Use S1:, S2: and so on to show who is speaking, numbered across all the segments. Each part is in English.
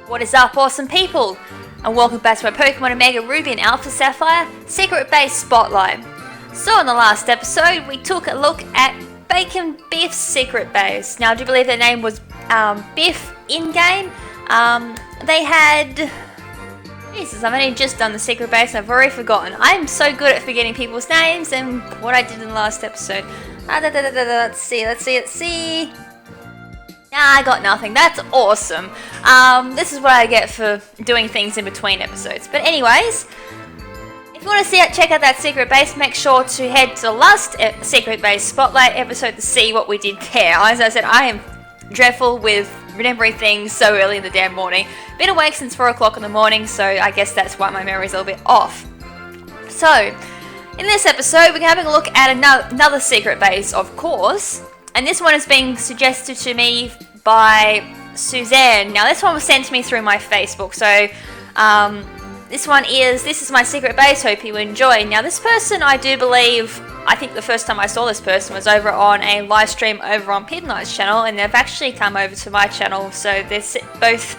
S1: What is up, awesome people? And welcome back to my Pokemon Omega Ruby and Alpha Sapphire Secret Base Spotlight. So in the last episode, we took a look at Bacon Biff's Secret Base. Now I do believe their name was Biff in-game. They had... Jesus, I've only just done the Secret Base and I've already forgotten. I'm so good at forgetting people's names and what I did in the last episode. Let's see. Nah, I got nothing. That's awesome. This is what I get for doing things in between episodes. But anyways, if you want to check out that Secret Base, make sure to head to the last Secret Base Spotlight episode to see what we did there. As I said, I am dreadful with remembering things so early in the damn morning. Been awake since 4 o'clock in the morning, so I guess that's why my memory's a little bit off. So, in this episode, we're having a look at another Secret Base, of course. And this one is being suggested to me by Susanne. Now this one was sent to me through my Facebook. So this is my Secret Base, hope you enjoy. Now this person, I do believe, I think the first time I saw this person was over on a live stream over on Pit Knight's channel, and they've actually come over to my channel. So they're both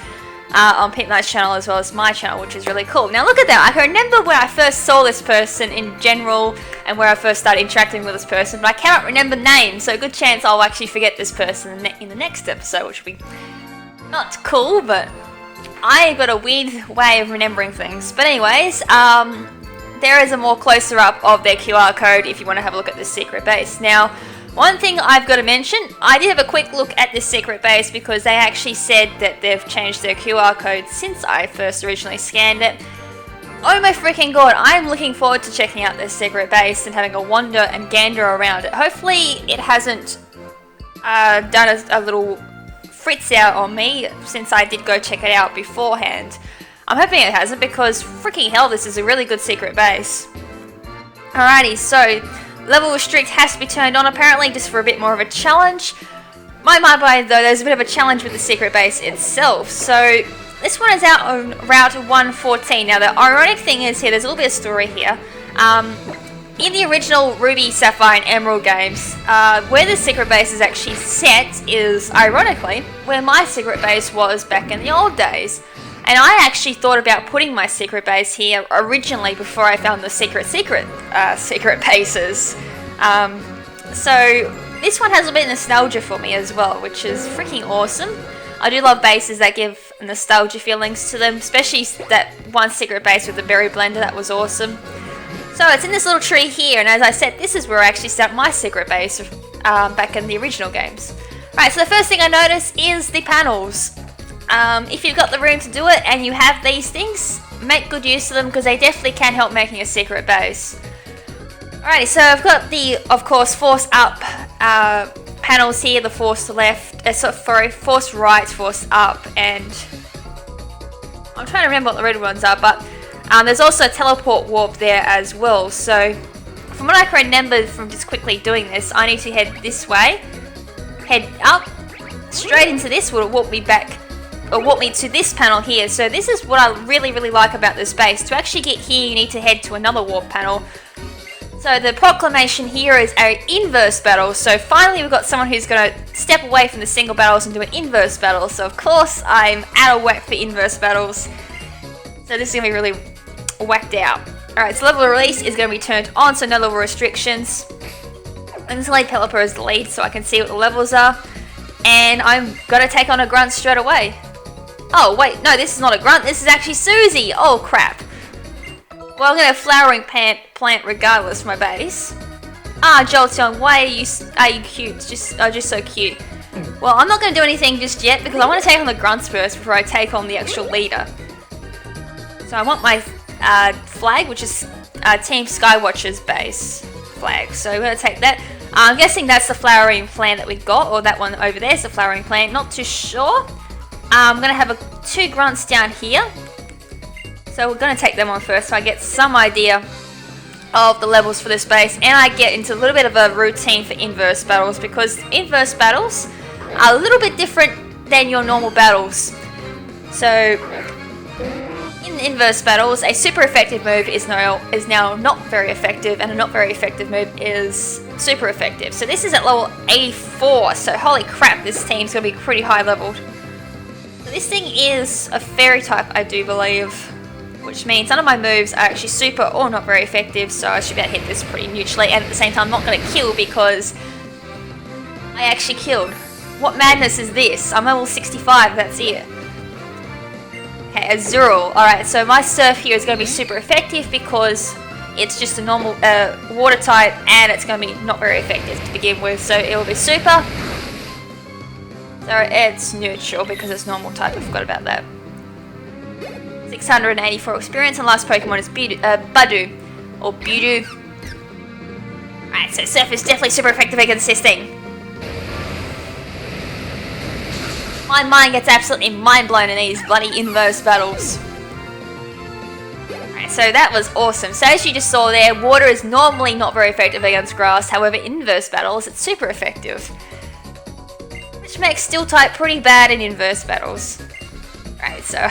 S1: on Pit Knight's channel as well as my channel, which is really cool. Now look at that, I can remember when I first saw this person in general and where I first started interacting with this person, but I cannot remember names, so a good chance I'll actually forget this person in the next episode, which will be not cool, but I've got a weird way of remembering things. But anyways, there is a more closer up of their QR code if you want to have a look at this Secret Base. Now, one thing I've got to mention, I did have a quick look at this Secret Base because they actually said that they've changed their QR code since I first originally scanned it. Oh my freaking god, I'm looking forward to checking out this Secret Base and having a wander and gander around it. Hopefully it hasn't done a little fritz out on me since I did go check it out beforehand. I'm hoping it hasn't because freaking hell, this is a really good Secret Base. Alrighty, so level restrict has to be turned on apparently just for a bit more of a challenge. My mind though, there's a bit of a challenge with the Secret Base itself. So this one is out on Route 114. Now the ironic thing is here, there's a little bit of story here. In the original Ruby, Sapphire and Emerald games, where the Secret Base is actually set is, ironically, where my Secret Base was back in the old days. And I actually thought about putting my Secret Base here originally before I found the secret bases. So this one has a bit of nostalgia for me as well, which is freaking awesome. I do love bases that give nostalgia feelings to them, especially that one Secret Base with the berry blender, that was awesome. So it's in this little tree here, and as I said, this is where I actually set my Secret Base back in the original games. Right, so the first thing I notice is the panels. If you've got the room to do it and you have these things, make good use of them because they definitely can help making a Secret Base. Alrighty, so I've got the, of course, force up panels here, the force left, force right, force up, and I'm trying to remember what the red ones are, but there's also a teleport warp there as well. So from what I can remember from just quickly doing this, I need to head this way, head up, straight into this will warp me back, or warp me to this panel here. So this is what I really like about this base. To actually get here, you need to head to another warp panel. So the proclamation here is an inverse battle. So finally we've got someone who's going to step away from the single battles and do an inverse battle. So of course I'm out of whack for inverse battles. So this is going to be really whacked out. Alright, so level release is going to be turned on, so no level restrictions. And this lead Pelipper is the lead, so I can see what the levels are. And I'm going to take on a grunt straight away. Oh wait, no, this is not a grunt, this is actually Susie! Oh crap. Well, I'm going to have flowering plant regardless of my base. Ah, Jolteon, why are you cute? Just so cute. Well, I'm not going to do anything just yet because I want to take on the grunts first before I take on the actual leader. So I want my flag, which is Team Skywatcher's base flag. So we're going to take that. I'm guessing that's the flowering plant that we got, or that one over there is the flowering plant. Not too sure. I'm going to have 2 grunts down here. So we're going to take them on first so I get some idea of the levels for this base. And I get into a little bit of a routine for inverse battles because inverse battles are a little bit different than your normal battles. So in inverse battles, a super effective move is now not very effective, and a not very effective move is super effective. So this is at level 84, so holy crap, this team's going to be pretty high leveled. So this thing is a fairy type, I do believe, which means none of my moves are actually super or not very effective, so I should be able to hit this pretty neutrally, and at the same time not going to kill because I actually killed. What madness is this? I'm level 65, that's it. Okay, Azurill. Alright, so my Surf here is going to be super effective because it's just a normal water type, and it's going to be not very effective to begin with, so it will be super. So it's neutral because it's normal type, I forgot about that. 684 experience, and last Pokemon is Budew, or Budew. Alright, so Surf is definitely super effective against this thing. My mind gets absolutely mind blown in these bloody inverse battles. Alright, so that was awesome. So as you just saw there, water is normally not very effective against grass, however inverse battles it's super effective. Which makes Steel type pretty bad in inverse battles. Right, so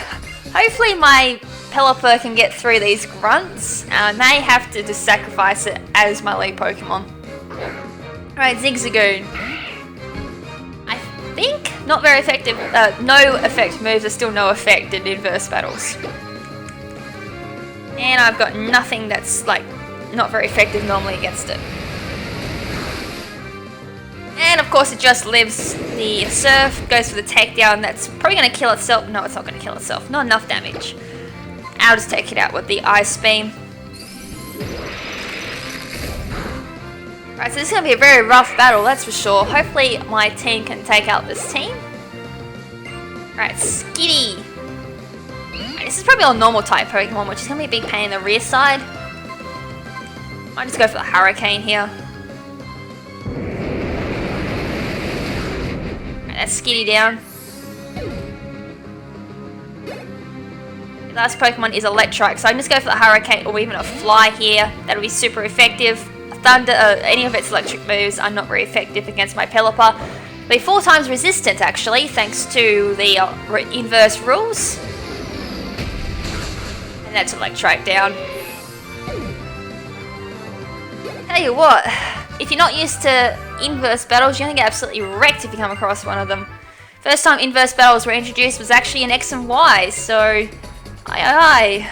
S1: hopefully my Pelipper can get through these grunts. I may have to just sacrifice it as my lead Pokemon. Right, Zigzagoon. I think not very effective. No effect moves are still no effect in inverse battles. And I've got nothing that's like not very effective normally against it. And of course it just lives the Surf, goes for the takedown. That's probably going to kill itself. No, it's not going to kill itself. Not enough damage. I'll just take it out with the Ice Beam. Right, so this is going to be a very rough battle, that's for sure. Hopefully my team can take out this team. Right, Skitty. Right, this is probably a normal type Pokemon, which is going to be a big pain in the rear side. Might just go for the Hurricane here. That's Skitty down. The last Pokemon is Electrike, so I can just go for the Hurricane or even a Fly here. That'll be super effective. Thunder, any of its electric moves are not very effective against my Pelipper. It'll be 4 times resistant actually, thanks to the inverse rules. And that's Electrike down. Tell you what, if you're not used to inverse battles, you're going to get absolutely wrecked if you come across one of them. First time inverse battles were introduced was actually in X and Y, so aye.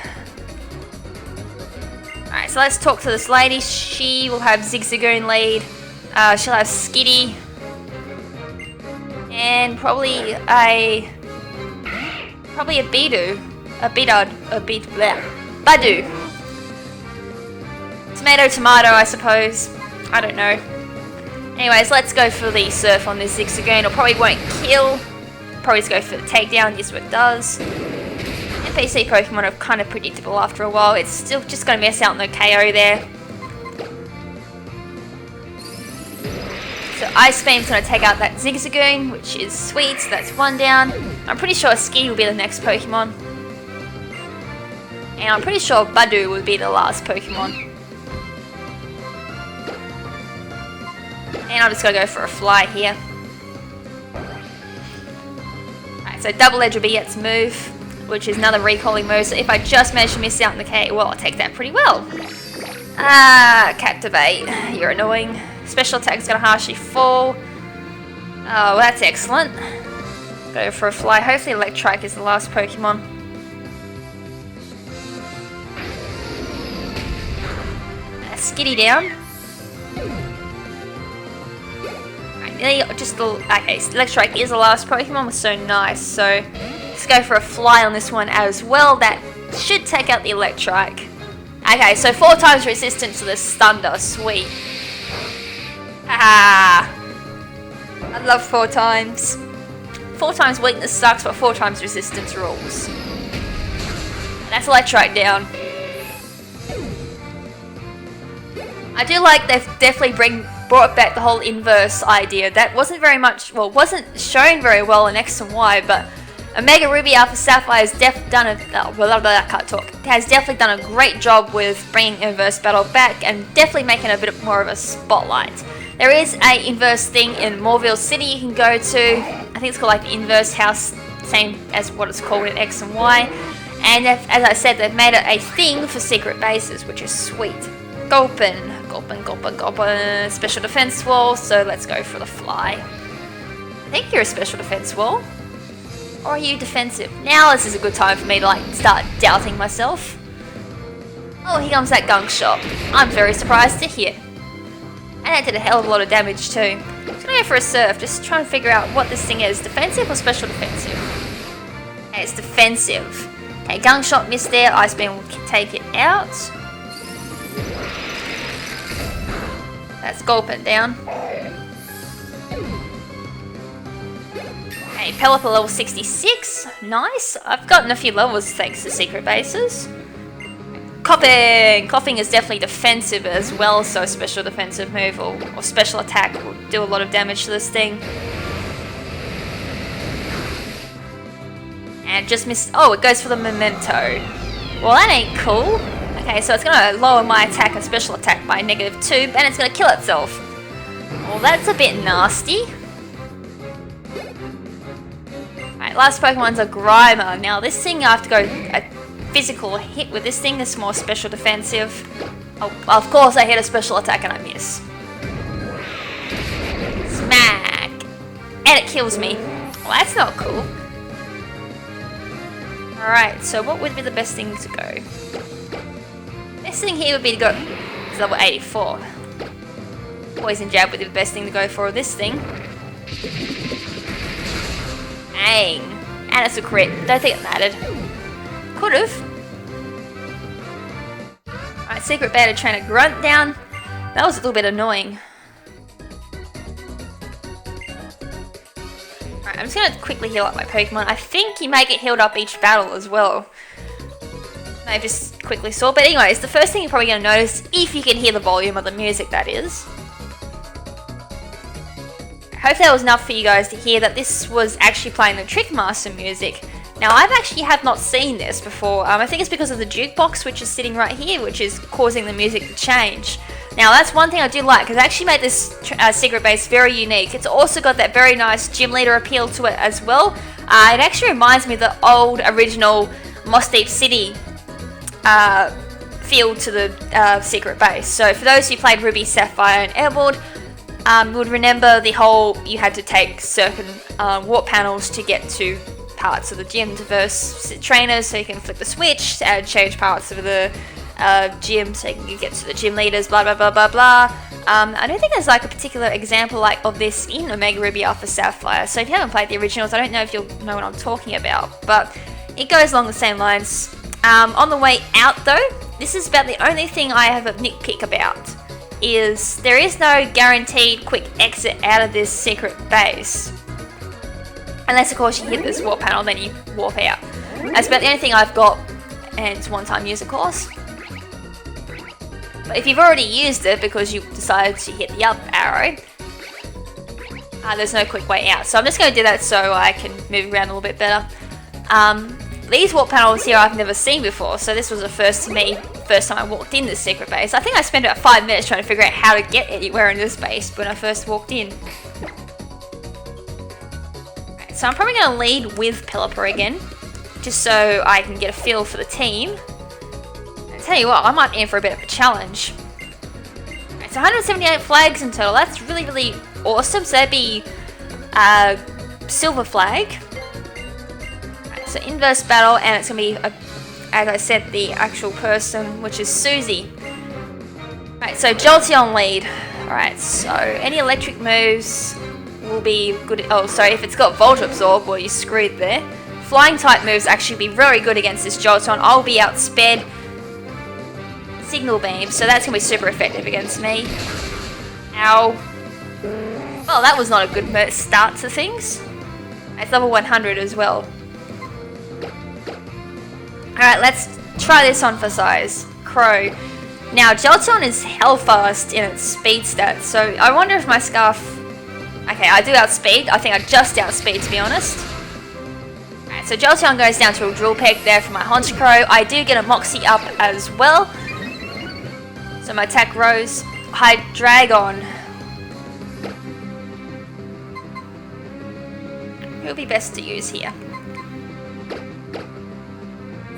S1: Alright, so let's talk to this lady. She will have Zigzagoon lead. She'll have Skitty. And probably a Budew. Budew. Tomato, I suppose. I don't know. Anyways, let's go for the Surf on this Zigzagoon. It probably won't kill. Probably just go for the takedown. Yes, what it does. NPC Pokemon are kind of predictable after a while. It's still just going to miss out on the KO there. So Ice Beam's going to take out that Zigzagoon, which is sweet. So that's 1 down. I'm pretty sure Skitty will be the next Pokemon. And I'm pretty sure Budew will be the last Pokemon. And I'm just going to go for a Fly here. Alright, so Double Edge will be its move, which is another recalling move. So if I just manage to miss out on the K, well, I'll take that pretty well. Captivate. You're annoying. Special attack's going to harshly fall. Oh, that's excellent. Go for a Fly. Hopefully Electrike is the last Pokemon. Skitty down. Just the okay, Electrike is the last Pokemon, so nice. So let's go for a Fly on this one as well. That should take out the Electrike. Okay, so 4 times resistance to this Thunder, sweet. Haha. I love 4 times. 4 times weakness sucks, but 4 times resistance rules. That's Electrike down. I do like they've definitely brought back the whole inverse idea. That wasn't very much, well, wasn't shown very well in X and Y, but Omega Ruby Alpha Sapphire has definitely done a great job with bringing inverse battle back and definitely making a bit more of a spotlight. There is a inverse thing in Morville City you can go to. I think it's called like the Inverse House, same as what it's called in X and Y. And as I said, they've made it a thing for secret bases, which is sweet. Gulpin, special defense wall, so let's go for the Fly. I think you're a special defense wall. Or are you defensive? Now this is a good time for me to like start doubting myself. Oh, here comes that gunk shot. I'm very surprised to hit. And it did a hell of a lot of damage too. I'm just gonna go for a surf, just trying to figure out what this thing is. Defensive or special defensive? Okay, it's defensive. Okay, gunk shot missed there. Ice beam will take it out. That's gulping down. Okay, Pelipper level 66. Nice. I've gotten a few levels thanks to secret bases. Coughing! Coughing is definitely defensive as well, so special defensive move or special attack will do a lot of damage to this thing. And just missed. Oh, it goes for the memento. Well, that ain't cool. Okay, so it's gonna lower my attack and special attack by -2, and it's gonna kill itself. Well, that's a bit nasty. Alright, last Pokemon's a Grimer. Now, this thing I have to go a physical hit with this thing. This is more special defensive. Oh, of course I hit a special attack and I miss. Smack! And it kills me. Well, that's not cool. Alright, so what would be the best thing to go? Best thing here would be to go to level 84. Poison Jab would be the best thing to go for this thing. Dang. And it's a crit. Don't think it mattered. Could've. Alright, Secret Beta Trainer Grunt down. That was a little bit annoying. Alright, I'm just gonna quickly heal up my Pokemon. I think you may get healed up each battle as well. I just quickly saw. But anyways, the first thing you're probably gonna notice, if you can hear the volume of the music, that is. I hope that was enough for you guys to hear that this was actually playing the Trickmaster music. Now, I've actually have not seen this before. I think it's because of the jukebox, which is sitting right here, which is causing the music to change. Now, that's one thing I do like, because it actually made this secret base very unique. It's also got that very nice gym leader appeal to it as well. It actually reminds me of the old, original Moss Deep City feel to the secret base. So, for those who played Ruby, Sapphire, and Airboard, would remember the whole, you had to take certain warp panels to get to parts of the gym to verse trainers, so you can flip the switch and change parts of the gym so you can get to the gym leaders, blah blah blah blah blah. I don't think there's like a particular example like of this in Omega Ruby Alpha Sapphire, so if you haven't played the originals, I don't know if you'll know what I'm talking about, but it goes along the same lines. On the way out though, this is about the only thing I have a nitpick about, is there is no guaranteed quick exit out of this secret base. Unless of course you hit this warp panel, then you warp out. That's about the only thing I've got, and it's one-time use of course. But if you've already used it because you decided to hit the up arrow, there's no quick way out. So I'm just going to do that so I can move around a little bit better. These warp panels here I've never seen before, so this was a first to me, first time I walked in this secret base. I think I spent about 5 minutes trying to figure out how to get anywhere in this base when I first walked in. So I'm probably going to lead with Pelipper again, just so I can get a feel for the team. I tell you what, I might be in for a bit of a challenge. Right, so 178 flags in total, that's really, really awesome. So that'd be silver flag. Right, so inverse battle, and it's going to be, as I said, the actual person, which is Susie. Right, so Jolteon lead. Alright, so any electric moves will be good. Oh, sorry, if it's got Volt Absorb, well, you're screwed there. Flying type moves actually be very good against this Jolteon. I'll be outsped. Signal Beam, so that's going to be super effective against me. Ow. Well, that was not a good start to things. It's level 100 as well. Alright, let's try this on for size. Crow. Now, Jolteon is hell fast in its speed stats, so I wonder if my Scarf... Okay, I do outspeed. I think I just outspeed, to be honest. Alright, so Jolteon goes down to a Drill Peck there for my Honchkrow. I do get a Moxie up as well. So my attack rose. Hydreigon. Who'll be best to use here?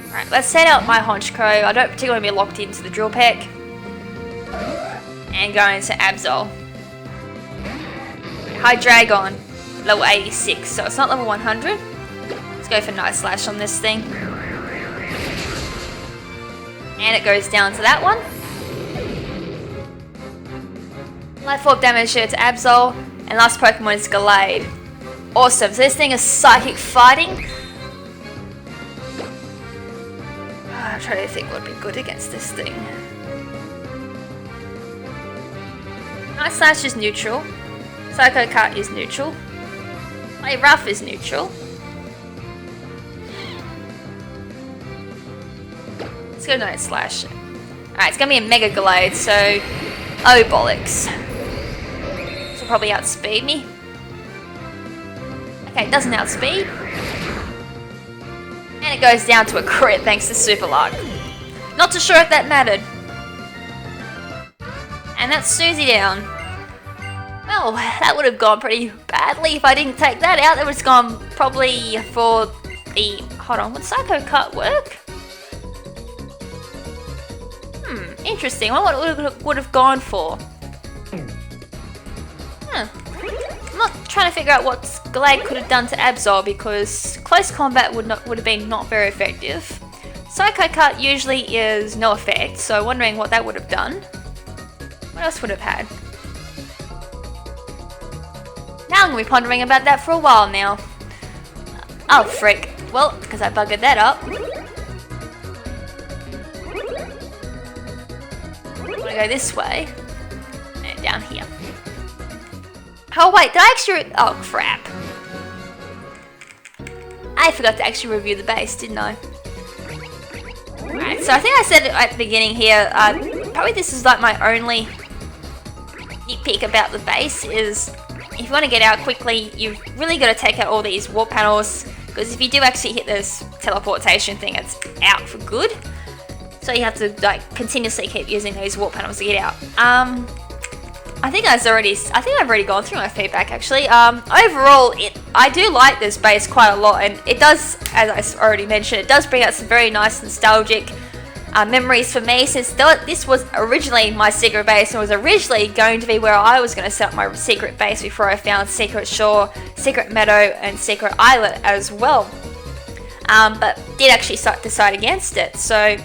S1: Alright, let's set out my Honchkrow. I don't particularly want to be locked into the Drill Peck. And go into Absol. Hydreigon, level 86, so it's not level 100. Go for Night Slash on this thing. And it goes down to that one. Life Orb damage here to Absol. And last Pokemon is Gallade. Awesome. So this thing is Psychic Fighting. I'm trying to think what would be good against this thing. Night Slash is neutral. Psycho Cut is neutral. Play Rough is neutral. Let's go Night Slash. Alright, it's gonna be a Mega Gallade, so... Oh, bollocks. This will probably outspeed me. Okay, it doesn't outspeed. And it goes down to a crit thanks to Super Luck. Not too sure if that mattered. And that's Susie down. Well, that would have gone pretty badly if I didn't take that out. It would have gone probably for the... Hold on, would Psycho Cut work? Interesting. I wonder what it would have gone for. I'm not trying to figure out what Gallade could have done to Absol because close combat would have been not very effective. Psycho Cut usually is no effect, so wondering what that would have done. What else would have had? Now I'm going to be pondering about that for a while now. Oh, frick. Well, because I buggered that up. I'm going to go this way. And down here. Oh wait, did I actually... Oh crap. I forgot to actually review the base, didn't I? Alright, so I think I said it at the beginning here, probably this is like my only nitpick about the base is if you want to get out quickly, you've really got to take out all these warp panels, because if you do actually hit this teleportation thing, it's out for good. So you have to like continuously keep using those warp panels to get out. I think I've already gone through my feedback actually. Overall, I do like this base quite a lot, and it does, as I already mentioned, it does bring out some very nice nostalgic memories for me, since this was originally my secret base and was originally going to be where I was going to set up my secret base before I found Secret Shore, Secret Meadow, and Secret Islet as well. But did actually decide against it, so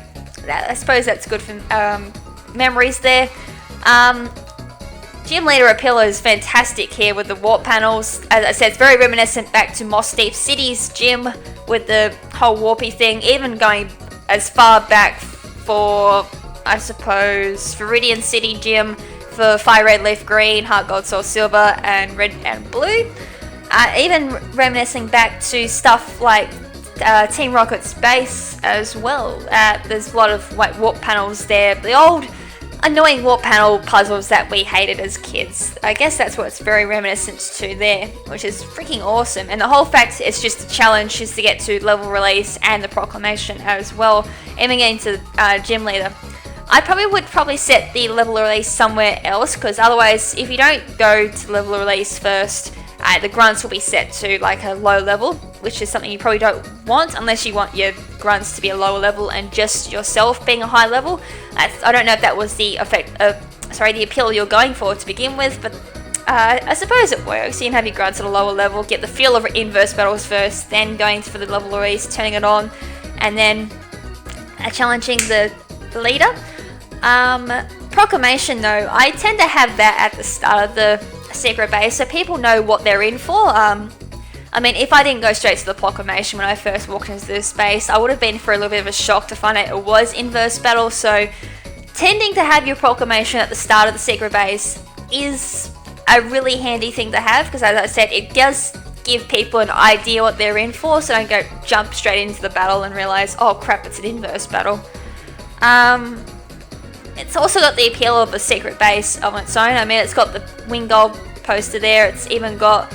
S1: I suppose that's good for memories there. Gym Leader Appeal is fantastic here with the warp panels. As I said, it's very reminiscent back to Moss Deep City's gym with the whole warpy thing, even going as far back for, I suppose, Viridian City gym for Fire Red, Leaf Green, Heart Gold, Soul Silver, and Red and Blue. Even reminiscing back to stuff like Team Rocket's base as well. There's a lot of warp panels there. The old annoying warp panel puzzles that we hated as kids. I guess that's what it's very reminiscent to there, which is freaking awesome. And the whole fact it's just a challenge is to get to level release and the proclamation as well, aiming into Gym Leader. I would set the level release somewhere else, because otherwise if you don't go to level release first, the grunts will be set to like a low level, which is something you probably don't want unless you want your grunts to be a lower level and just yourself being a high level. I don't know if that was the the appeal you're going for to begin with, but I suppose it works. You can have your grunts at a lower level, get the feel of inverse battles first, then going for the level release, turning it on, and then challenging the leader. Proclamation though, I tend to have that at the start of the secret base so people know what they're in for. I mean, if I didn't go straight to the proclamation when I first walked into this space, I would have been for a little bit of a shock to find out it was inverse battle, so tending to have your proclamation at the start of the secret base is a really handy thing to have, because as I said, it does give people an idea what they're in for, so don't go jump straight into the battle and realise, oh crap, it's an inverse battle. It's also got the appeal of a secret base on its own. I mean, it's got the Wingold poster there, it's even got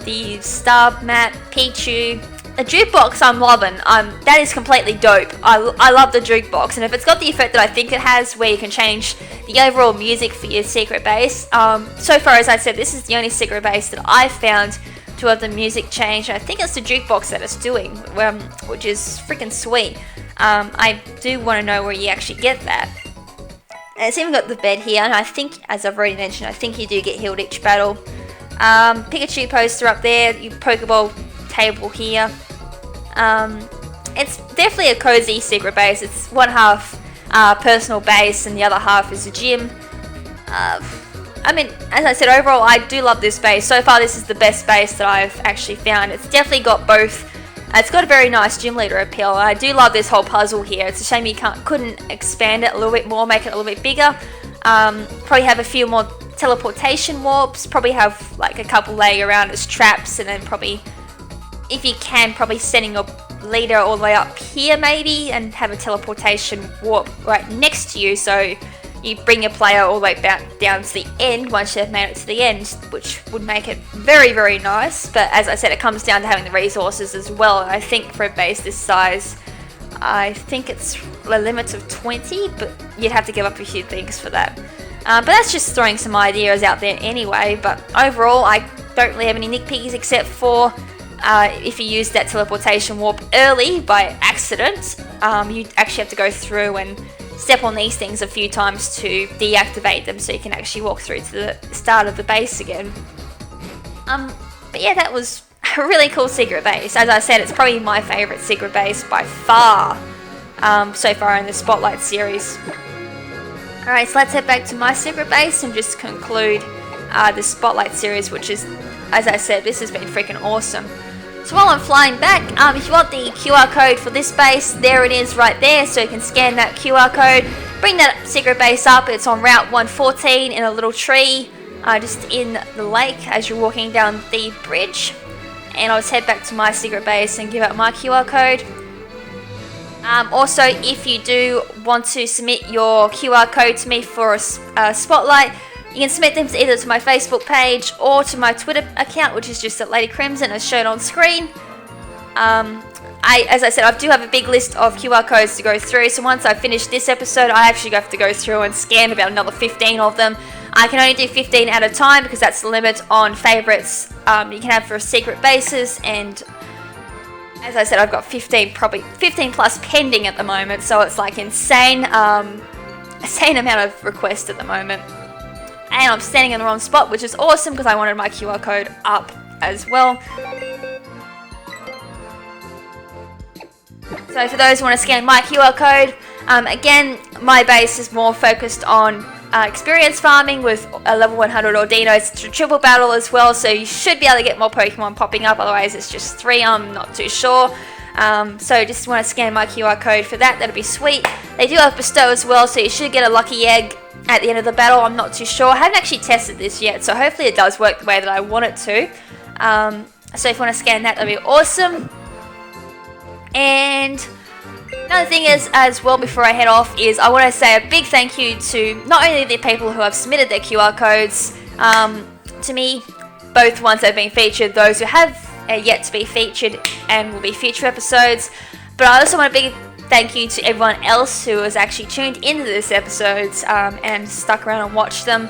S1: the Star Map, Pichu. The jukebox I'm loving. That is completely dope. I love the jukebox, and if it's got the effect that I think it has, where you can change the overall music for your secret base. So far, as I said, this is the only secret base that I've found to have the music change. I think it's the jukebox that it's doing, which is freaking sweet. I do want to know where you actually get that. And it's even got the bed here, and I think, as I've already mentioned, I think you do get healed each battle. Pikachu poster up there, your Pokeball table here. It's definitely a cozy secret base. It's one half personal base and the other half is a gym. I mean, as I said, overall I do love this base. So far this is the best base that I've actually found. It's definitely got both. It's got a very nice gym leader appeal. I do love this whole puzzle here. It's a shame you couldn't expand it a little bit more, make it a little bit bigger. Probably have a few more teleportation warps. Probably have like a couple laying around as traps, and then probably, if you can, probably sending your leader all the way up here maybe, and have a teleportation warp right next to you, so you bring your player all the way back down to the end once you've made it to the end, which would make it very, very nice. But as I said, it comes down to having the resources as well. I think for a base this size, I think it's a limit of 20, but you'd have to give up a few things for that. But that's just throwing some ideas out there anyway. But overall, I don't really have any nitpicks except for if you use that teleportation warp early by accident, you actually have to go through and step on these things a few times to deactivate them, so you can actually walk through to the start of the base again. But yeah, that was a really cool secret base. As I said, it's probably my favourite secret base by far so far in the Spotlight series. Alright, so let's head back to my secret base and just conclude the Spotlight series, which is, as I said, this has been freaking awesome. So while I'm flying back, if you want the QR code for this base, there it is right there, so you can scan that QR code, bring that secret base up. It's on Route 114 in a little tree, just in the lake as you're walking down the bridge. And I'll just head back to my secret base and give out my QR code. Also, if you do want to submit your QR code to me for a Spotlight, you can submit them either to my Facebook page or to my Twitter account, which is just at Lady KrimZen as shown on screen. As I said, I do have a big list of QR codes to go through, so once I finish this episode, I actually have to go through and scan about another 15 of them. I can only do 15 at a time because that's the limit on favourites you can have for secret bases, and as I said, I've got 15 plus pending at the moment, so it's like insane amount of requests at the moment. And I'm standing in the wrong spot, which is awesome because I wanted my QR code up as well. So for those who want to scan my QR code, again, my base is more focused on experience farming with a level 100 Ordinos. It's a triple battle as well, so you should be able to get more Pokemon popping up, otherwise it's just 3, I'm not too sure. So just want to scan my QR code for that, that'll be sweet. They do have Bestow as well, so you should get a lucky egg at the end of the battle. I'm not too sure. I haven't actually tested this yet, so hopefully it does work the way that I want it to. So if you want to scan that, that'd be awesome. And another thing is, as well, before I head off, is I want to say a big thank you to not only the people who have submitted their QR codes to me, both ones that have been featured, those who have yet to be featured and will be future episodes, but I also want a big thank you to everyone else who has actually tuned into this episodes and stuck around and watched them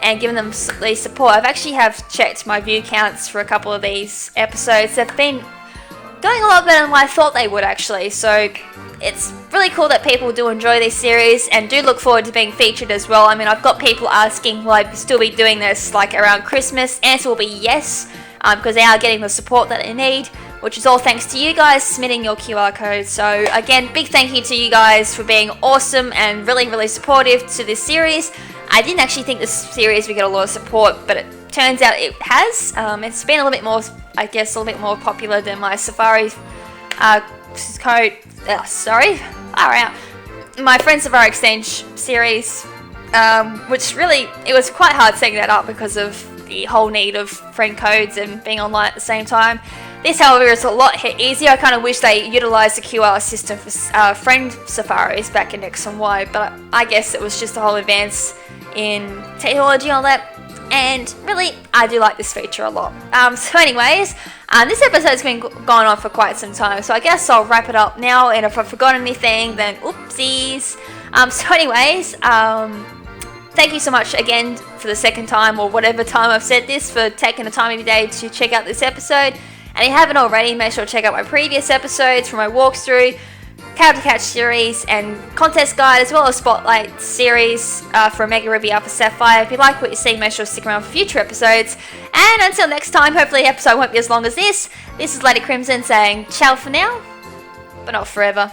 S1: and given them the support. I've actually checked my view counts for a couple of these episodes. They've been going a lot better than what I thought they would, actually, so it's really cool that people do enjoy this series and do look forward to being featured as well. I mean, I've got people asking will I still be doing this like around Christmas. Answer will be yes, because they are getting the support that they need, which is all thanks to you guys submitting your QR codes. So again, big thank you to you guys for being awesome and really, really supportive to this series. I didn't actually think this series would get a lot of support, but it turns out it has. It's been a little bit more, I guess, a little bit more popular than my Safari code. My Friend Safari Exchange series, which really, it was quite hard setting that up because of the whole need of friend codes and being online at the same time. This, however, is a lot easier. I kind of wish they utilised the QR system for friend safaris back in X and Y, but I guess it was just a whole advance in technology on that. And really, I do like this feature a lot. So anyways, this episode's been going on for quite some time, so I guess I'll wrap it up now, and if I've forgotten anything, then oopsies. So anyways, thank you so much again for the second time, or whatever time I've said this, for taking the time of your day to check out this episode. And if you haven't already, make sure to check out my previous episodes for my walkthrough. Character Catch series and contest guide, as well as Spotlight series for a Mega Ruby Alpha Sapphire. If you like what you see, make sure to stick around for future episodes. And until next time, hopefully the episode won't be as long as this. This is Lady KrimZen saying ciao for now, but not forever.